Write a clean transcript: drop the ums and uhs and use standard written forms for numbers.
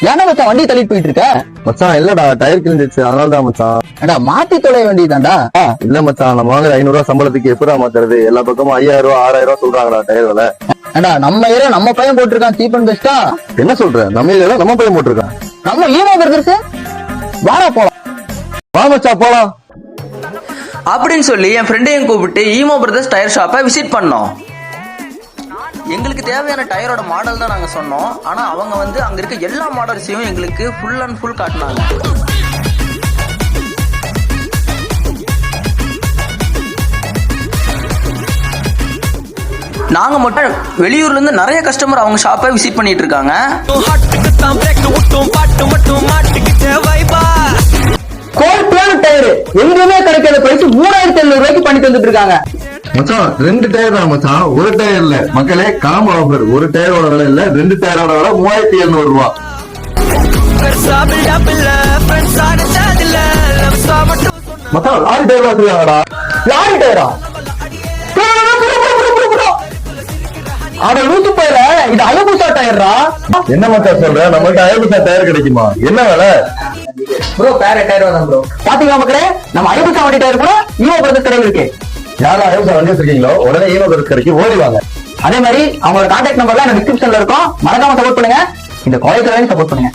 ஏன்னா மச்சான் வண்டி தள்ளிட்டு போயிட்டு இருக்க? மச்சான் இல்லடா, டயர் கிழிஞ்சிச்சு, அதனாலதான் மச்சான். ஏடா மாத்தி தொலை வேண்டியதாண்டா. இல்ல மச்சான், நம்ம வாங்குற 500 ரூபாய் சம்பளத்துக்கு எப்படா மாத்துறது? எல்லா பக்கமும் 5000 ரூபாய் 6000 ரூபாய் சொல்றாங்களா டயர் விலை. ஏடா நம்ம ஏரியா நம்ம பையன் போட்டிருக்கான் சீப் அண்ட் பெஸ்டா. என்ன சொல்ற? நம்ம ஏரியால நம்ம பையன் போட்டிருக்கான். நம்ம ஈமோ பிரதர்ஸ் வாடா போலாம். வா மச்சான் போலாம் அப்படின்னு சொல்லி என் ஃப்ரெண்டையும் கூப்பிட்டு ஈமோ பிரதர்ஸ் டயர் ஷாப்பை விசிட் பண்ணோம். எங்களுக்கு தேவையான டயரோட மாடல் தான் நாங்கள் சொன்னோம். ஆனால் அவங்க வந்து அங்கே இருக்க எல்லா மாடல்ஸையும் எங்களுக்கு ஃபுல் அண்ட் ஃபுல் காட்டினாங்க. நாங்கள் மட்டும் வெளியூர்லேருந்து நிறைய கஸ்டமர் அவங்க ஷாப்பை விசிட் பண்ணிட்டு இருக்காங்க. டயர் எங்குமே கிடைக்காத பிரைஸ் 3700 ரூபாய்க்கு பண்ணி தந்துட்டு இருக்காங்க. மச்சான் 2 டயர் தான் மச்சான், ஒரு டயர் இல்ல மக்களே. Combo offer. ஒரு டயரோட விலை இல்ல, 2 டயரோட விலை 3700 ரூபாய். மச்சான் லாரி டயர் வச்சிருக்காங்கடா. லாரி டயரா? அட லூசு போயில, இது அயபுசா டயர்ரா. என்ன மச்சான் சொல்ற? நம்மகிட்ட அயபுசா டயர் கிடைக்குமா? என்ன விலை ப்ரோ? பேர டயர் தான் ப்ரோ. பாத்தீங்களா மக்களே, நம்ம அயபுசா வண்டி டயர் கூட ஈமோ பிரதர்ஸ் கடையில் இருக்கு. யாரும் அயபுசா வண்டி வச்சிருக்கீங்களோ உடனே ஈமோ பிரதர்ஸ் கடைக்கு ஓடி வாங்க. அதே மாதிரி அவங்களோட கான்டாக்ட் நம்பர்லாம் டிஸ்கிரிப்ஷன்ல இருக்கும். மறக்காம சப்போர்ட் பண்ணுங்க. இந்த காலேஜ் சப்போர்ட் பண்ணுங்க.